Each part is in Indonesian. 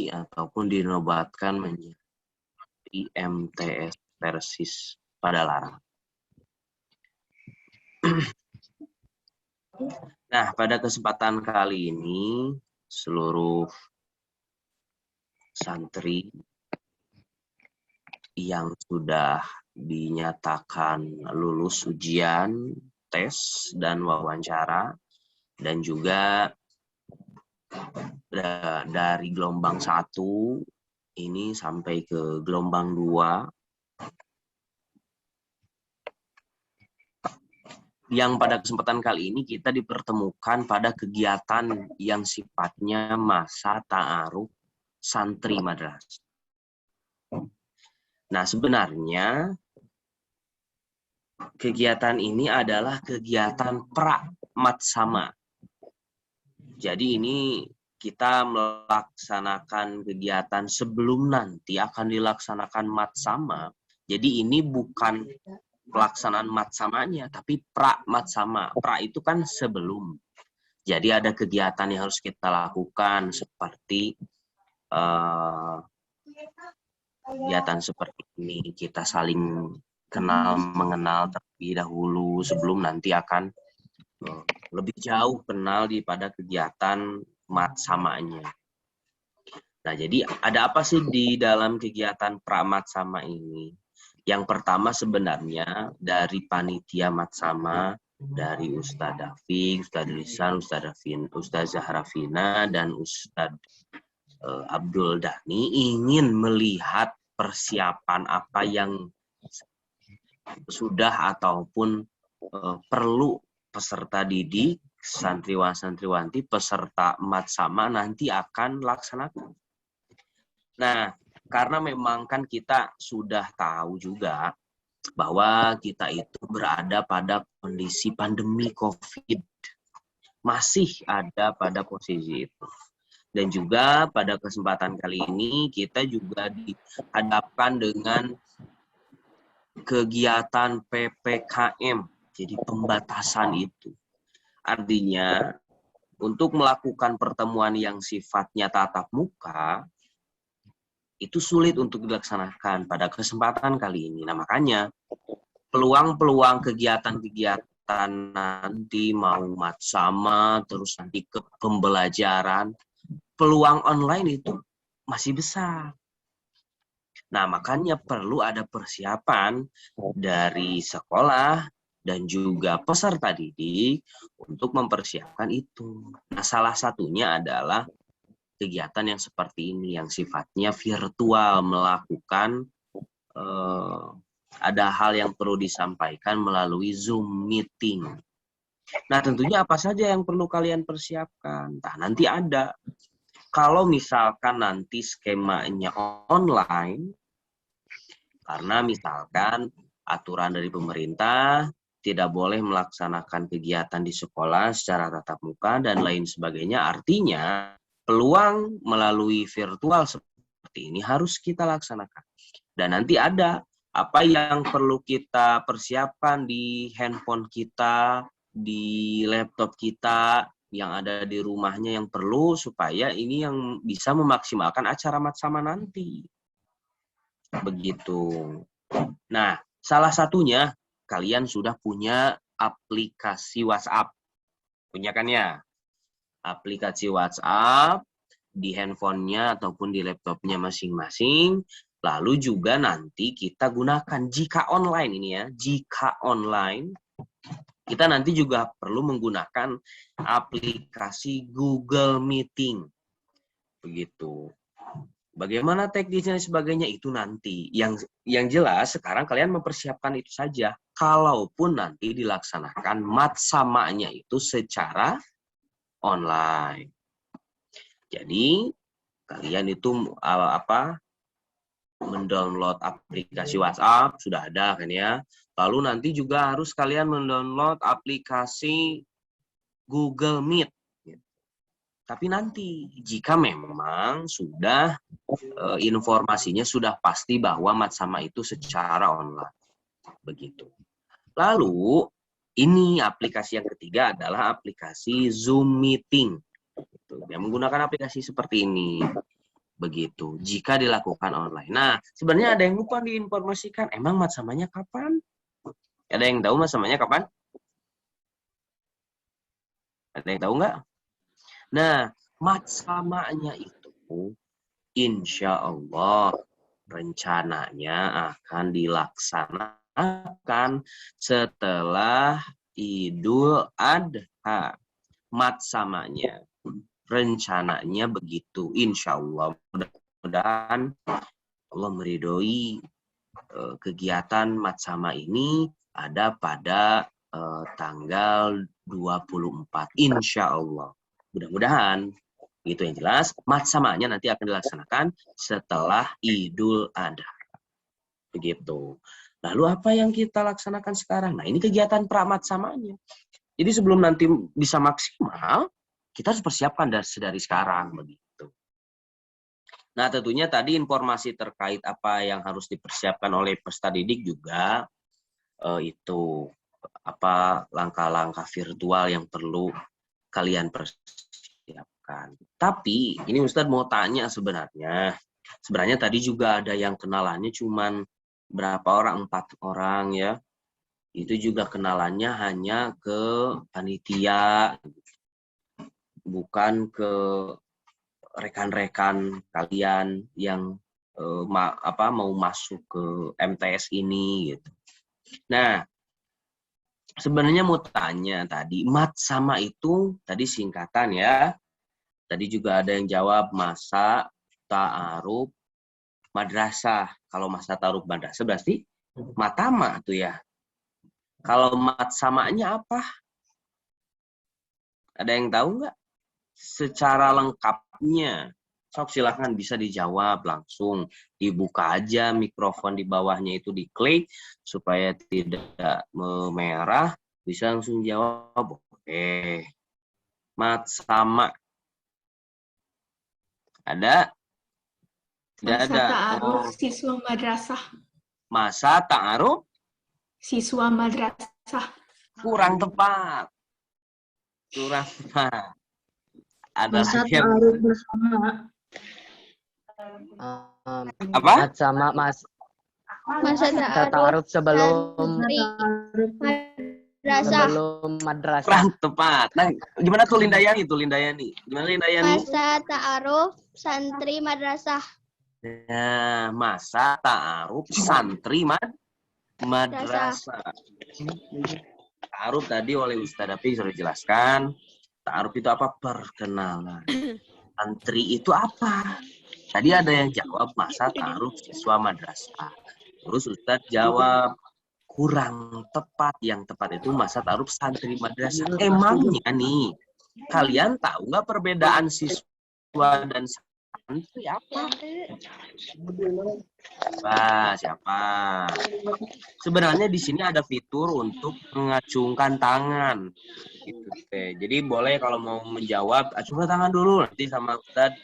ataupun dinobatkan menjadi MTS Persis Padalarang. Nah, pada kesempatan kali ini seluruh santri yang sudah dinyatakan lulus ujian, tes, dan wawancara, dan juga dari gelombang 1 ini sampai ke gelombang 2, yang pada kesempatan kali ini kita dipertemukan pada kegiatan yang sifatnya masa ta'aruf santri madrasah. Nah, sebenarnya kegiatan ini adalah kegiatan pra-matsama. Jadi ini kita melaksanakan kegiatan sebelum nanti akan dilaksanakan matsama. Jadi ini bukan pelaksanaan matsamanya, tapi pra-matsama. Pra itu kan sebelum. Jadi ada kegiatan yang harus kita lakukan seperti kegiatan seperti ini. Kita saling kenal mengenal terlebih dahulu sebelum nanti akan lebih jauh kenal pada kegiatan matsamanya. Nah, jadi ada apa sih di dalam kegiatan pra-matsama ini? Yang pertama sebenarnya dari panitia matsama, dari Ustadz Dafiq, Ustadz Lisan, Ustadz Zahrafina, dan Ustadz Abdul Dhani ingin melihat persiapan apa yang sudah ataupun perlu peserta didik, santriwan-santriwanti, peserta matsama nanti akan laksanakan. Nah, karena memang kan kita sudah tahu juga bahwa kita itu berada pada kondisi pandemi COVID. Masih ada pada posisi itu. Dan juga pada kesempatan kali ini kita juga dihadapkan dengan kegiatan PPKM, jadi pembatasan itu. Artinya, untuk melakukan pertemuan yang sifatnya tatap muka, itu sulit untuk dilaksanakan pada kesempatan kali ini. Nah, makanya peluang-peluang kegiatan-kegiatan nanti mau matsama, terus nanti ke pembelajaran, peluang online itu masih besar. Nah, makanya perlu ada persiapan dari sekolah dan juga peserta didik untuk mempersiapkan itu. Nah, salah satunya adalah kegiatan yang seperti ini, yang sifatnya virtual, melakukan ada hal yang perlu disampaikan melalui Zoom meeting. Nah, tentunya apa saja yang perlu kalian persiapkan? Nah, nanti ada. Kalau misalkan nanti skemanya online, karena misalkan aturan dari pemerintah tidak boleh melaksanakan kegiatan di sekolah secara tatap muka dan lain sebagainya, artinya peluang melalui virtual seperti ini harus kita laksanakan. Dan nanti ada apa yang perlu kita persiapkan di handphone kita, di laptop kita, yang ada di rumahnya yang perlu supaya ini yang bisa memaksimalkan acara matsama nanti. Begitu. Nah, salah satunya kalian sudah punya aplikasi WhatsApp. Punya kan ya? Aplikasi WhatsApp di handphonenya ataupun di laptopnya masing-masing. Lalu juga nanti kita gunakan jika online ini ya. Jika online, kita nanti juga perlu menggunakan aplikasi Google Meeting. Begitu. Bagaimana teknisnya dan sebagainya itu nanti. Yang jelas sekarang kalian mempersiapkan itu saja. Kalaupun nanti dilaksanakan matsamanya itu secara online. Jadi kalian itu mendownload aplikasi WhatsApp sudah ada kan ya. Lalu nanti juga harus kalian mendownload aplikasi Google Meet. Tapi nanti jika memang sudah informasinya sudah pasti bahwa matsama itu secara online. Begitu. Lalu ini aplikasi yang ketiga adalah aplikasi Zoom Meeting. Yang menggunakan aplikasi seperti ini. Begitu, jika dilakukan online. Nah, sebenarnya ada yang lupa diinformasikan, emang matsamanya kapan? Ada yang tahu matsamanya kapan? Ada yang tahu nggak? Nah, matsamanya itu insya Allah rencananya akan dilaksanakan setelah Idul Adha. Matsamanya rencananya begitu, insya Allah. Mudah-mudahan Allah meridhoi kegiatan matsama ini ada pada tanggal 24, insya Allah. Mudah-mudahan. Itu yang jelas, matsamanya nanti akan dilaksanakan setelah Idul Adha. Begitu. Lalu apa yang kita laksanakan sekarang? Nah, ini kegiatan pramatsamanya. Jadi sebelum nanti bisa maksimal, kita harus persiapkan dari sekarang. Begitu. Nah, tentunya tadi informasi terkait apa yang harus dipersiapkan oleh peserta didik juga itu apa langkah-langkah virtual yang perlu kalian persiapkan. Tapi ini Ustadz mau tanya sebenarnya tadi juga ada yang kenalannya cuman berapa orang, 4 orang ya. Itu juga kenalannya hanya ke panitia, bukan ke rekan-rekan kalian yang mau masuk ke MTS ini gitu. Nah, sebenarnya mau tanya tadi, matsama itu tadi singkatan ya. Tadi juga ada yang jawab masa ta'aruf madrasah. Kalau masa ta'aruf madrasah berarti matama tuh ya. Kalau matsamanya apa? Ada yang tahu nggak? Secara lengkapnya. Sok silahkan bisa dijawab langsung. Dibuka aja mikrofon di bawahnya itu diklik supaya tidak memerah. Bisa langsung jawab. Oke. Matsama. Ada? Tidak Masa ada. ta'aruf siswa madrasah. Masa ta'aruf? Siswa madrasah. Kurang tepat. Kurang tepat. Ada Masa lagi yang ta'aruf bersama. apa? Sama Mas. Masa Ta'aruf sebelum madrasah. Kurang tepat. Nah, gimana tuh Lindayani? Gimana Lindayani? Masa ta'aruf santri madrasah. Nah, masa ta'aruf santri madrasah. Ta'aruf tadi oleh Ustaz Dapi sudah dijelaskan. Ta'aruf itu apa? Perkenalan. Santri itu apa? Tadi ada yang jawab masa ta'aruf siswa madrasah. Terus Ustaz jawab kurang tepat. Yang tepat itu masa ta'aruf santri madrasah. Emangnya nih, kalian tahu nggak perbedaan siswa dan santri apa? Siapa? Sebenarnya di sini ada fitur untuk mengacungkan tangan. Gitu. Jadi boleh kalau mau menjawab, acungkan tangan dulu nanti sama Ustaz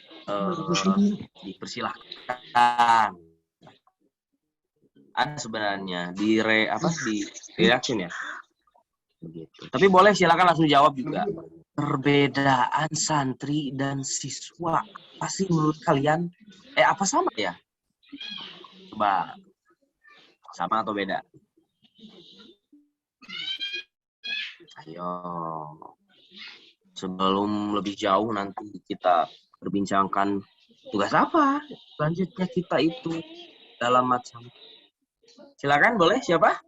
dipersilahkan. Ada sebenarnya di reaction ya. Begitu. Tapi boleh silakan langsung jawab juga. Perbedaan santri dan siswa pasti menurut kalian apa sama ya? Coba sama atau beda? Ayo. Sebelum lebih jauh nanti kita berbincangkan tugas apa selanjutnya kita itu dalam macam. Silakan boleh siapa?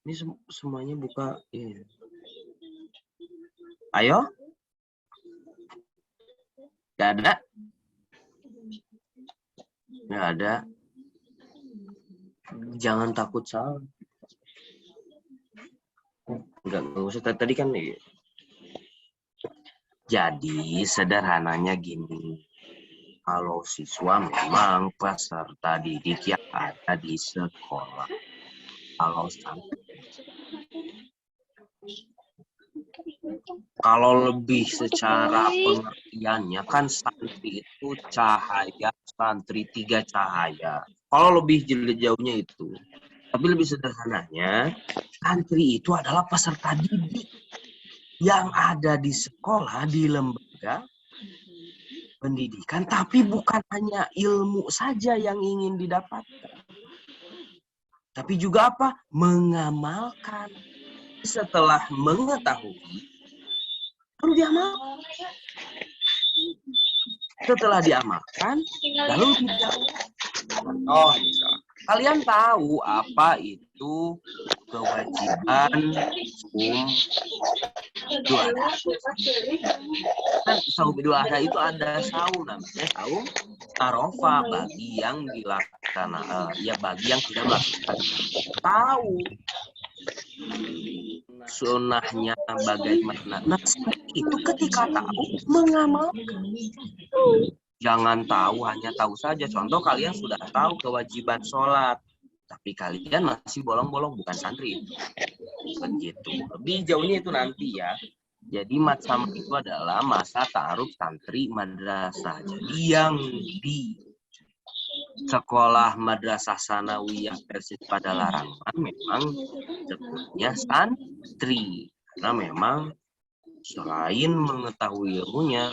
Ini semuanya buka. Iya. Ayo. Gak ada? Gak ada. Jangan takut salah. Enggak usah tadi kan. Jadi sederhananya gini. Kalau siswa memang peserta didik yang ada di sekolah. Kalau lebih secara pengertiannya kan santri itu cahaya, santri 3 cahaya. Kalau lebih jauhnya itu. Tapi lebih sederhananya, santri itu adalah peserta didik yang ada di sekolah, di lembaga pendidikan, tapi bukan hanya ilmu saja yang ingin didapatkan. Tapi juga apa? Mengamalkan. Setelah mengetahui, baru diamalkan. Setelah diamalkan, lalu dijalankan. Contoh misalnya, kalian tahu apa itu kewajiban Idul Adha? Kan saum Idul Adha itu ada saum namanya saum Arafah bagi yang dilaksanakan, ya bagi yang tidak melakukan. Tahu sunnahnya bagaimana. Nah, itu ketika tahu mengamalkan. Jangan tahu, hanya tahu saja. Contoh kalian sudah tahu kewajiban sholat, tapi kalian masih bolong-bolong, bukan santri. Begitu. Lebih jauhnya itu nanti ya. Jadi macam itu adalah masa ta'aruf santri madrasah. Jadi yang di sekolah madrasah sanawiyah versi pada larangan memang sebutnya santri. Karena memang selain mengetahui ilmunya,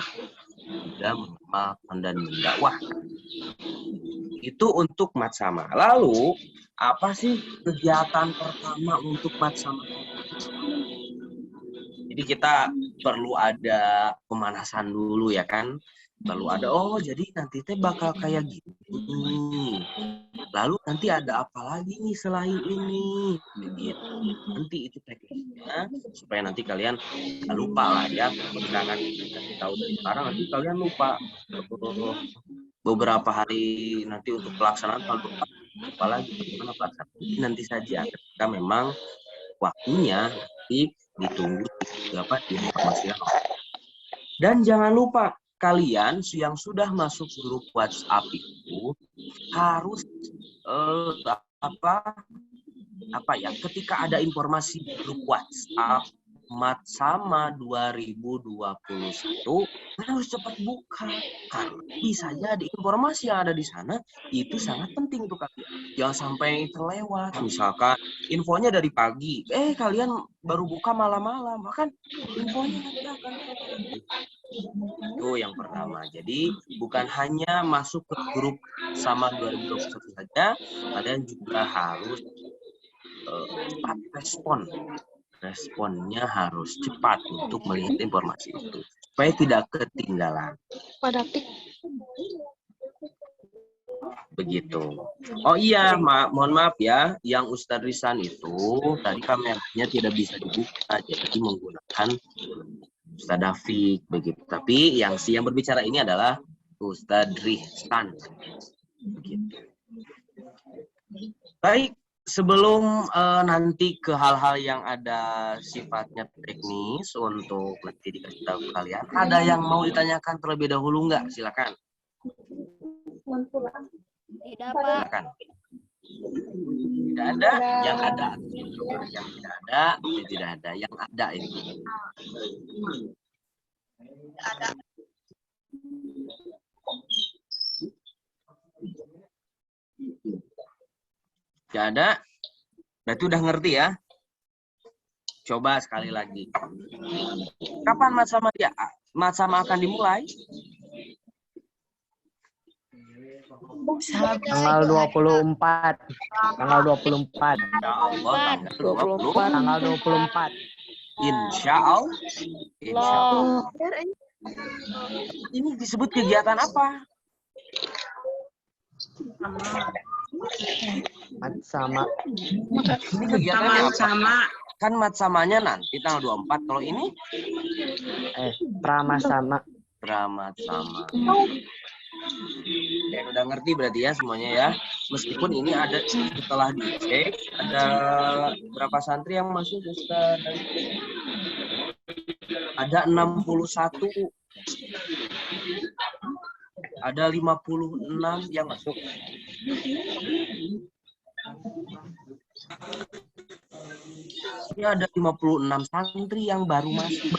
juga mengamalkan dan mendakwahkan. Itu untuk matsama. Lalu, apa sih kegiatan pertama untuk matsama? Jadi kita perlu ada pemanasan dulu ya kan? Perlu ada, oh jadi nanti teh bakal kayak gini. Lalu nanti ada apa lagi nih selain ini? Begitu. Nanti itu teknisnya supaya nanti kalian nggak lupa lah ya. Jangan dikasih tahu dari sekarang, nanti kalian lupa. Beberapa hari nanti untuk pelaksanaan, kalau lupa lagi bagaimana pelaksanaan. Nanti saja ketika memang waktunya nanti ditunggu dapat diinformasikan. Dan jangan lupa kalian yang sudah masuk grup WhatsApp itu harus ketika ada informasi grup WhatsApp Matsama 2021 harus cepat buka karena bisa jadi informasi yang ada di sana itu sangat penting untuk kalian. Jangan sampai terlewat. Misalkan infonya dari pagi, kalian baru buka malam-malam, kan infonya nanti akan itu yang pertama. Jadi bukan hanya masuk ke grup sama 2021 saja, kalian juga harus cepat responnya harus cepat untuk melihat informasi itu supaya tidak ketinggalan. Begitu. Oh iya, mohon maaf ya, yang Ustadz Risan itu tadi kameranya tidak bisa dibuka, jadi menggunakan Ustadz Dafiq begitu. Tapi yang berbicara ini adalah Ustadz Risan. Begitu. Baik. Sebelum nanti ke hal-hal yang ada sifatnya teknis untuk nanti dikasih tahu kalian, ada yang mau ditanyakan terlebih dahulu nggak? Silakan. Tidak, Pak. Silakan. Tidak ada, yang ada. Yang tidak ada, tidak ada. Yang ada ini. Ada. Gak ada, berarti udah ngerti ya. Coba sekali lagi. Kapan matsama akan dimulai? Tanggal 24. Tanggal 24. Insya Allah tanggal 24. Tanggal 24. Insya Allah. Insya Allah. Ini disebut kegiatan apa? Matsama. Ini kegiatannya sama. Kan matsamanya nanti tanggal 24. Kalau ini? Pramasama. Pramatsama. Ya, udah ngerti berarti ya semuanya ya. Meskipun ini ada setelah dicek, ada berapa santri yang masuk Ustaz? Ada 61. Ada 56 yang masuk. Ini ada 56 santri yang baru masuk.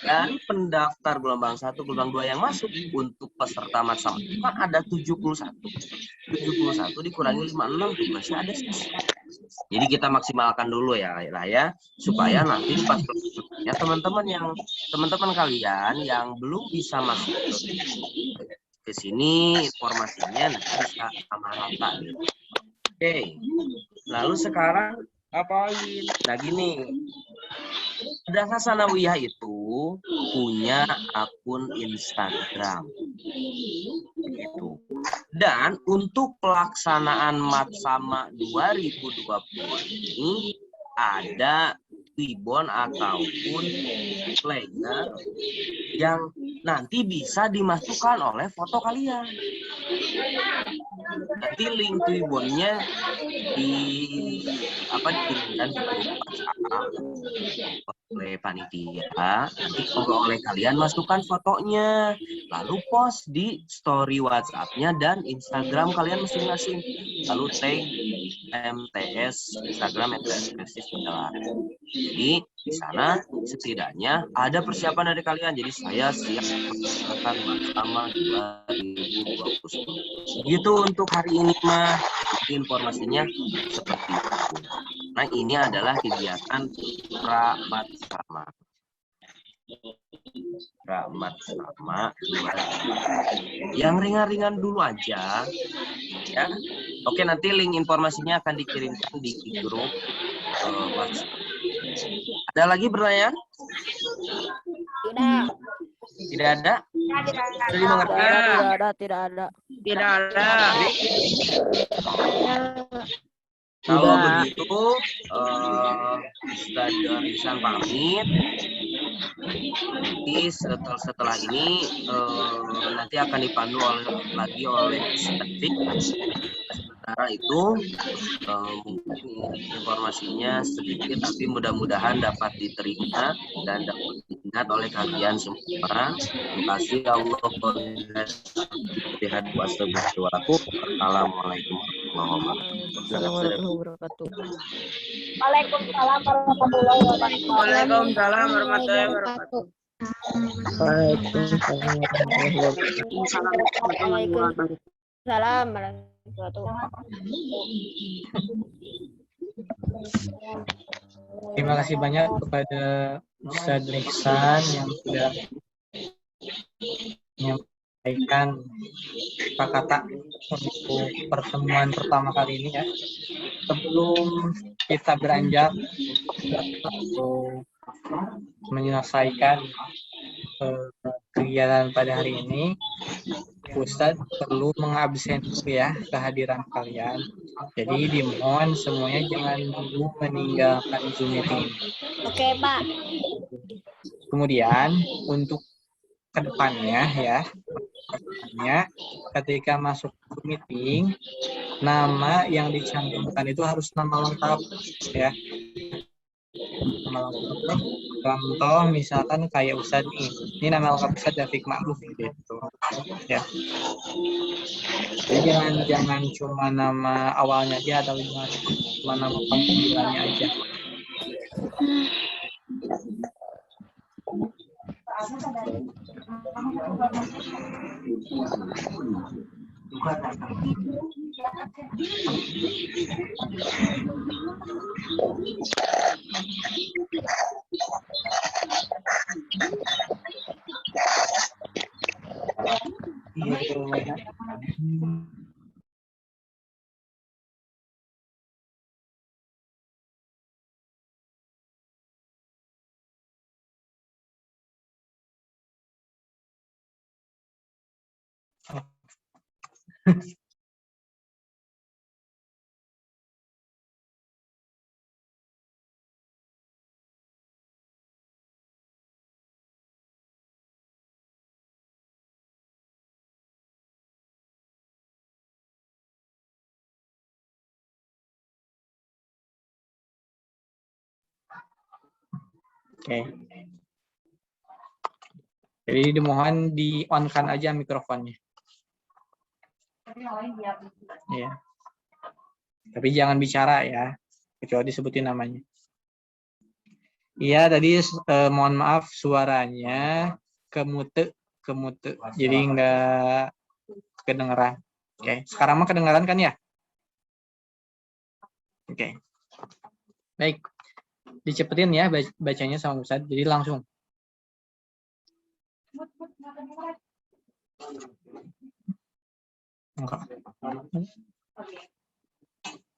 Dari pendaftar gelombang 1, gelombang 2 yang masuk untuk peserta matsama kan ada 71. 71 dikurangi 56 tuh masih ada sisa. Jadi kita maksimalkan dulu ya supaya nanti pas ya teman-teman kalian yang belum bisa masuk ke sini informasinya nanti bisa sama rata gitu. Oke. Lalu sekarang apain? Nah gini. Madrasah Sanawiyah itu punya akun Instagram. Gitu. Dan untuk pelaksanaan Matsama 2020 ini ada ribbon ataupun flyer yang nanti bisa dimasukkan oleh foto kalian. Nanti link ribbonnya dikirimkan di grup WhatsApp oleh panitia. Nanti kalau oleh kalian masukkan fotonya, lalu post di story WhatsApp-nya dan Instagram kalian masing-masing. Lalu tag MTS Instagram MTS Persis adalah. Jadi di sana setidaknya ada persiapan dari kalian. Jadi saya siap melaksanakan Matsama 2020. Gitu untuk hari ini mah informasinya seperti itu. Nah ini adalah kegiatan Pramatsama. Yang ringan-ringan dulu aja ya. Oke, nanti link informasinya akan dikirimkan di grup WhatsApp. Ada lagi pertanyaan? Tidak. Tidak ada? Sudah dimengerti? Tidak ada. Kalau begitu, Ustaz Rizal pamit. Nanti setelah ini nanti akan dipandu lagi oleh Ustaz Fik. Sementara itu mungkin informasinya sedikit, tapi mudah-mudahan dapat diterima dan dapat diingat oleh kalian semua. Terima kasih Allah. Assalamualaikum warahmatullahi wabarakatuh. Waalaikumsalam warahmatullahi wabarakatuh. Waalaikumsalam warahmatullahi wabarakatuh. Waalaikumsalam warahmatullahi wabarakatuh. Terima kasih banyak kepada Ustaz Riksan yang sudah menyampaikan kata-kata untuk pertemuan pertama kali ini ya. Sebelum kita beranjak untuk menyelesaikan kegiatan pada hari ini, Ustadz perlu mengabsen ya kehadiran kalian. Jadi dimohon semuanya jangan dulu meninggalkan Zoom meeting. Oke, Pak. Kemudian untuk kedepannya ya, ketika masuk meeting, nama yang dicantumkan itu harus nama lengkap ya. Nama lengkap. Contoh misalkan kayak Ustadz ini nama lengkap Ustadz Dafiq Ma'ruf gitu ya. Jadi jangan cuma nama awalnya aja atau cuma nama panggilannya aja. Oke. Jadi dimohon di-on-kan aja mikrofonnya. Ya. Tapi jangan bicara ya, kecuali disebutin namanya. Iya, tadi mohon maaf suaranya kemute. Jadi nggak kedengeran. Oke, sekarang mah kedengeran kan ya? Oke. Baik. Dicepetin ya bacanya sama Ustadz. Jadi langsung.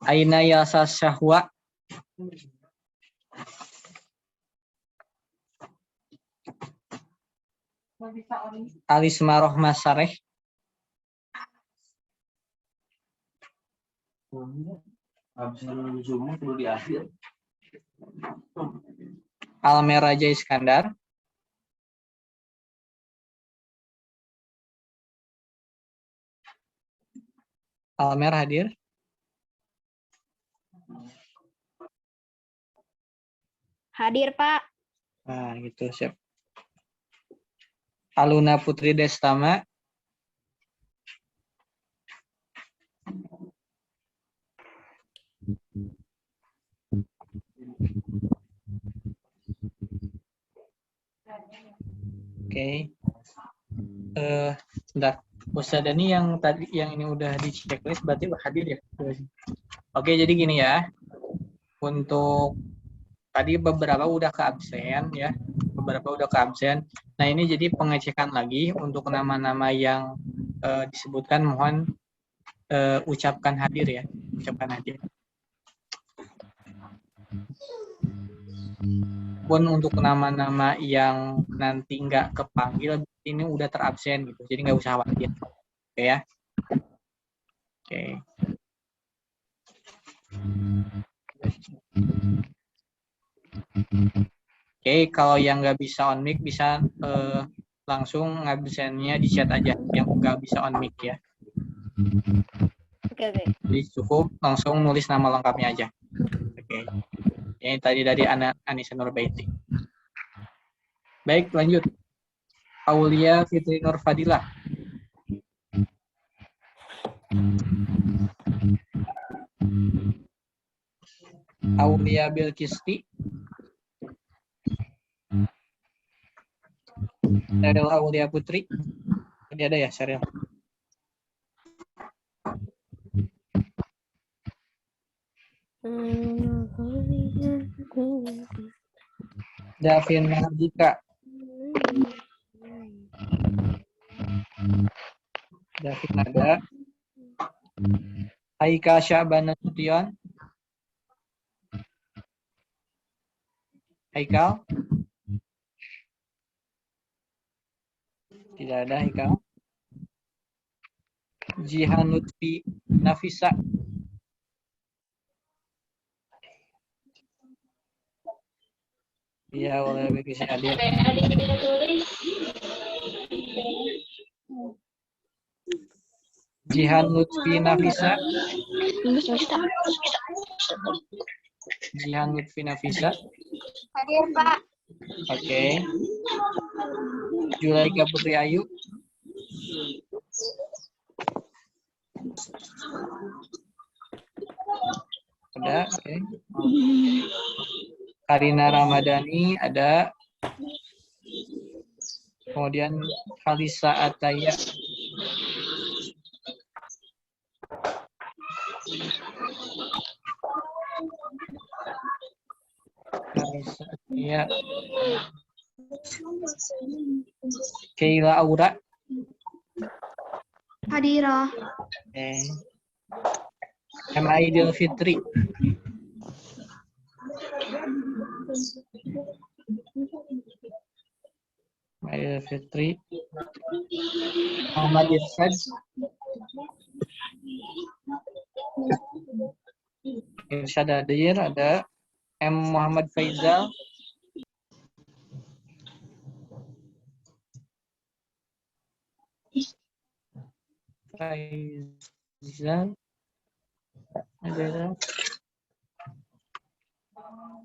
Aina yasa syahwa. Alisma rohma sareh. Perlu di akhir. Almer Raja Iskandar. Almer hadir. Hadir, Pak. Nah, gitu, siap. Aluna Putri Destama. Oke. Sebentar. Ustadz ini yang tadi yang ini udah di checklist berarti hadir ya. Oke, jadi gini ya. Untuk tadi beberapa udah ke absen ya. Beberapa udah ke absen. Nah, ini jadi pengecekan lagi untuk nama-nama yang disebutkan, mohon ucapkan hadir ya. Ucapkan hadir. Pun untuk nama-nama yang nanti nggak kepanggil ini udah terabsen gitu, jadi nggak usah khawatir. Oke ya. Oke. Oke, kalau yang nggak bisa on mic bisa langsung ngabsennya di chat aja yang nggak bisa on mic ya. Oke. Jadi cukup langsung nulis nama lengkapnya aja. Oke. Ini tadi dari Anissa Nurbaiti. Baik, lanjut. Aulia Fitri Nur Fadilah. Aulia Bilkisti. Sheryl Aulia Putri. Ini ada ya, Sheryl? Davin Mahardika. Davin ada. Haika Syahbana Sution. Haikal. Tidak ada Haikal. Jihan Lutfi Nafisa. Iya, oleh BPC hadir. Jihan Lutfi Nafisa. Jihan Lutfi Nafisa. Hadir, Pak. Oke. Julaika Putri Ayu. Ada, oke. Karina Ramadhani ada. Kemudian Halisa Ataya. Halisa Ataya. Keila Aura. Hadirah. Oke. Aidil Fitri. Aidil Fitri. Muhammad Irfan. Irsyad hadir, ada. M. Muhammad Faizal. Faizal. Ada.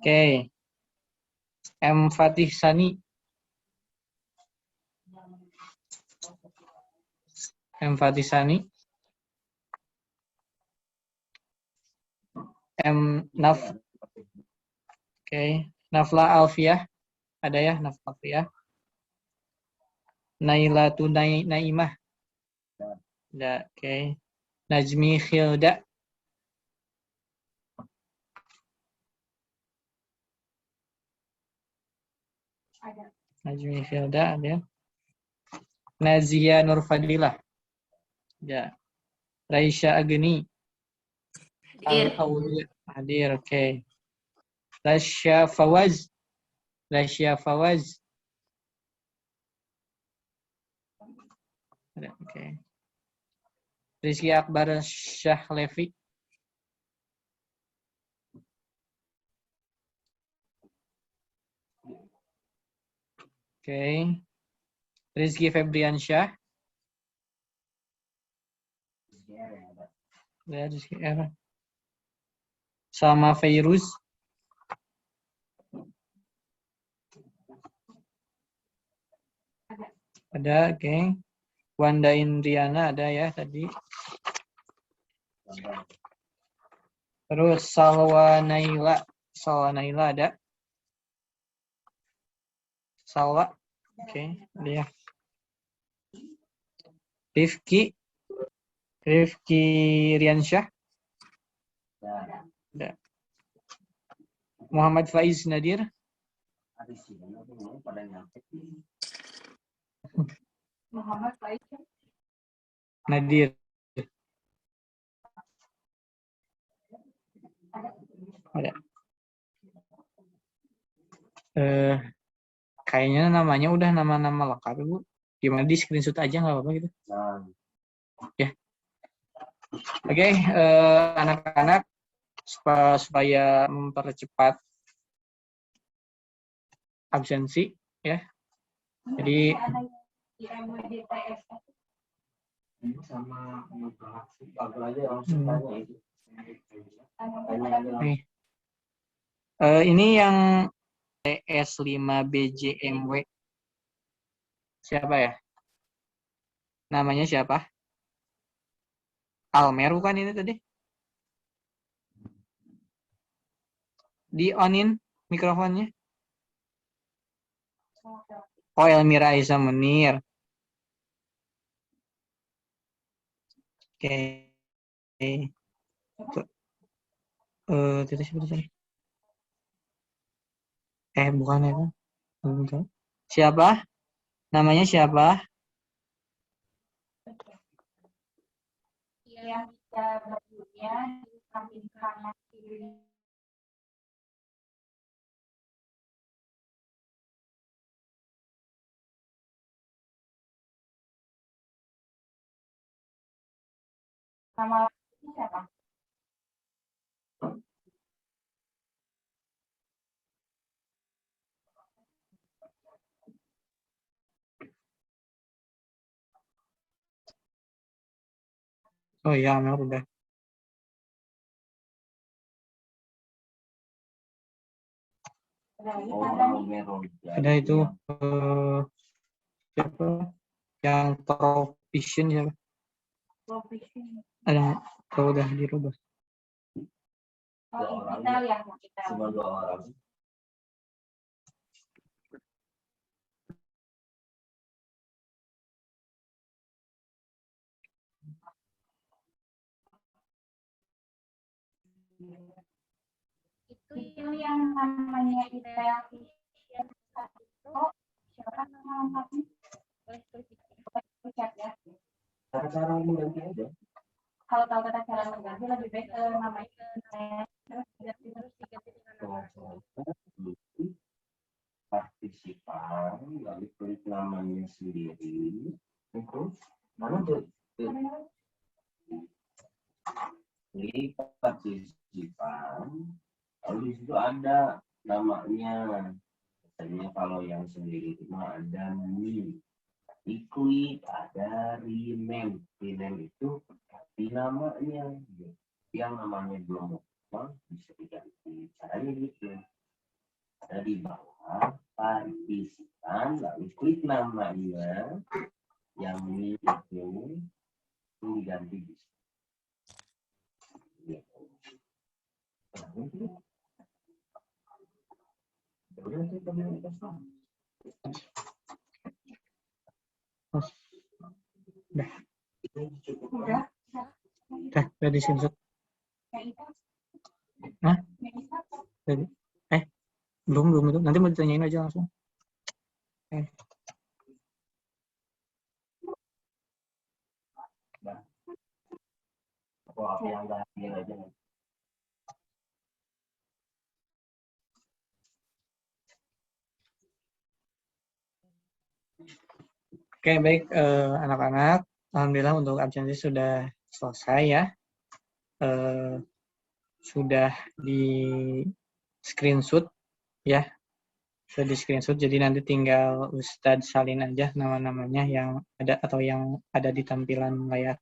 Oke. M. Fatih Sani. M. Fatih Sani. M. Naf. Oke. Nafla Alfiyah. Ada ya, Nafla Alfiyah. Nailatu Naimah. Ada, oke. Najmi Khilda. Najmi Khilda ada. Nazia Nurfadilah. Ada. Raisya Agni. Hadir. Al-Aulia. Hadir, oke. Rasya Fawaz. Rasya Fawaz. Ada, oke. Rizky Akbar Syahlevi. Oke. Rizky Febriansyah. Ya, Rizky R. Sama Fairuz. Ada, oke. Wanda Indriana ada ya tadi. Terus Salwa Naila. Salwa Naila ada. Salwa. Oke, ada ya. Rifki Riansyah. Ada. Muhammad Faiz Nadir. Nadir. Ada. Kayaknya namanya udah nama-nama lengkap, Bu. Gimana di screenshot aja nggak apa-apa gitu. Ya. Oke, anak-anak supaya mempercepat absensi ya. Jadi ini yang TS5BJMW siapa ya? Namanya siapa? Almer bukan ini tadi? Di onin mikrofonnya. Oh, Elmira Aisyah Munir. Oke. Itu seperti bukan itu. Siapa? Namanya siapa? Yang bisa berdunia di samping kanan kiri. Nama siapa? Oh iya, Amel udah. Ada itu siapa? Yang Provision siapa? Ada kalau udah dirubah. Cuma 2 orang. Itu yang namanya Ita itu siapa nama lengkapnya? Ya. Cara mengganti aja. Kalau tahu kata cara mengganti lebih baik namanya terus diganti dengan nama. Partisipan, lalu klik namanya sendiri. Terus mana tuh? Klik partisipan, lalu di situ ada namanya. Biasanya kalau yang sendiri itu ada mi. Klik ada rename. Rename itu ganti namanya. Yang namanya belum apa bisa diganti. Caranya gitu. Ada di bawah partisipan, lalu klik namanya yang ini itu diganti bisa. Udah di screenshot. Hah? Belum itu. Nanti mau ditanyain aja langsung. Oke, baik anak-anak. Alhamdulillah untuk absensi sudah selesai ya. Sudah di screenshot ya. Sudah di screenshot, jadi nanti tinggal Ustadz salin aja nama-namanya yang ada atau yang ada di tampilan layar.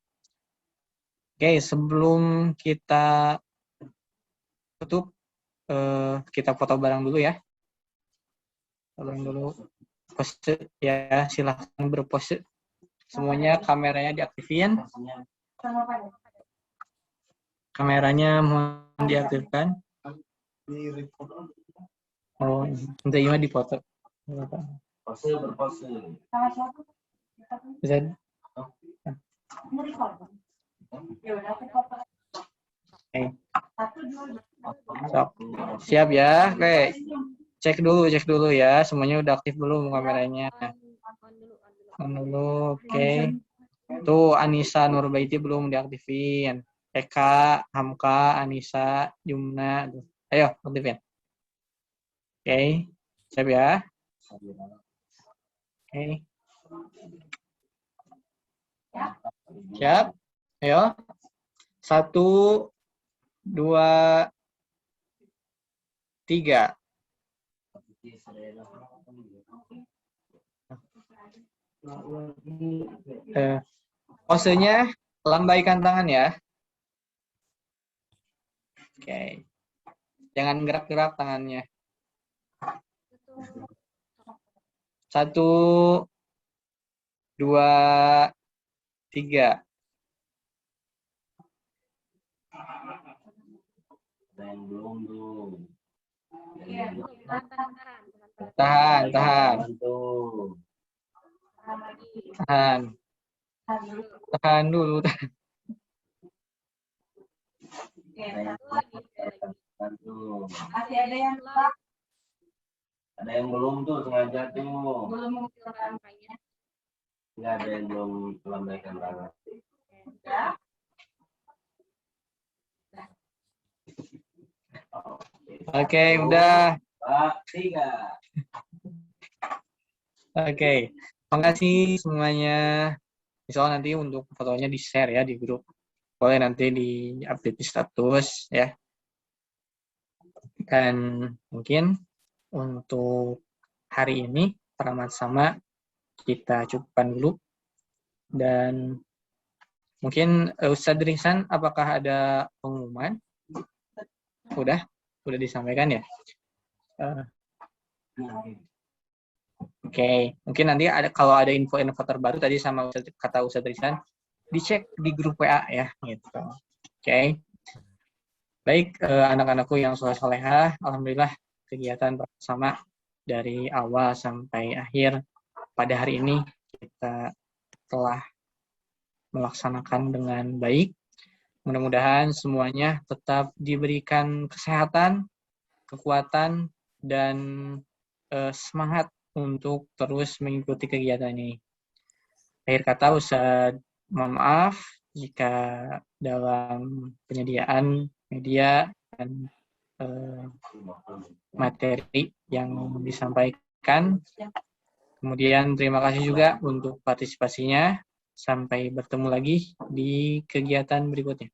Oke, sebelum kita tutup, kita foto bareng dulu ya. Bareng dulu. Pose ya, silahkan berpose. Semuanya kameranya diaktifin. Kameranya mohon diaktifkan. Oh, nanti Ima dipoto. Pose berpose. Bisa. Oke. Siap ya. Oke. Cek dulu ya. Semuanya udah aktif belum kameranya? On dulu. Oke. Tuh Anissa Nurbaiti belum diaktifin. Eka, Hamka, Anissa, Jumna. Ayo aktifin. Oke. Siap ya. Oke. Siap. Ayo. 1, 2, 3. Posenya lambaikan tangan ya. Oke. Jangan gerak-gerak tangannya. 1, 2, 3. Dan belum. Tahan. Tahan dulu. Masih ada yang Ada yang belum tuh sengaja tuh. belum Nggak ada yang belum melambaikan tangan. Oke, udah. 3. Oke. Makasih semuanya. Misalnya nanti untuk fotonya di-share ya di grup. Boleh nanti di-update di status ya. Dan mungkin untuk hari ini sama kita cukupkan dulu. Dan mungkin Ustadz Rizan, apakah ada pengumuman? Udah disampaikan ya. Oke. Mungkin nanti kalau ada info-info terbaru tadi sama kata Ustadz Rizan, dicek di grup WA ya, gitu. Oke. Baik, anak-anakku yang soleh-solehah, alhamdulillah kegiatan bersama dari awal sampai akhir pada hari ini kita telah melaksanakan dengan baik. Mudah-mudahan semuanya tetap diberikan kesehatan, kekuatan, dan semangat untuk terus mengikuti kegiatan ini. Akhir kata, Ustadz mohon maaf jika dalam penyediaan media dan materi yang disampaikan. Kemudian terima kasih juga untuk partisipasinya. Sampai bertemu lagi di kegiatan berikutnya.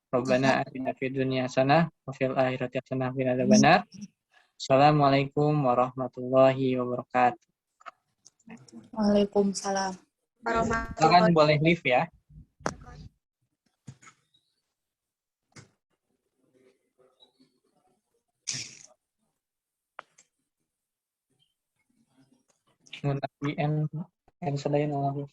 Rabbana atina fid dunya hasanah wa fil akhirati hasanah wa qina adzabannar. Assalamualaikum warahmatullahi wabarakatuh. Waalaikumsalam. Silakan boleh live ya. Menawi en sedaya nolak.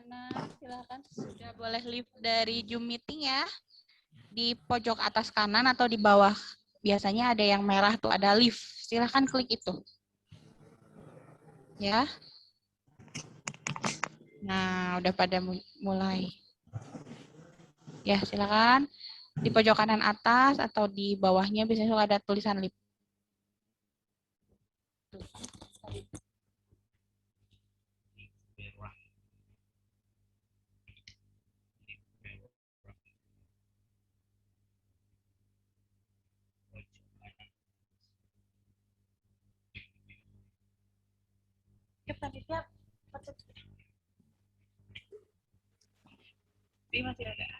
Anak-anak silakan sudah boleh leave dari Zoom meeting ya. Di pojok atas kanan atau di bawah. Biasanya ada yang merah tuh, ada leave. Silakan klik itu. Ya. Nah, udah pada mulai. Ya, silakan. Di pojok kanan atas atau di bawahnya biasanya suka ada tulisan leave. Siap, masih ada.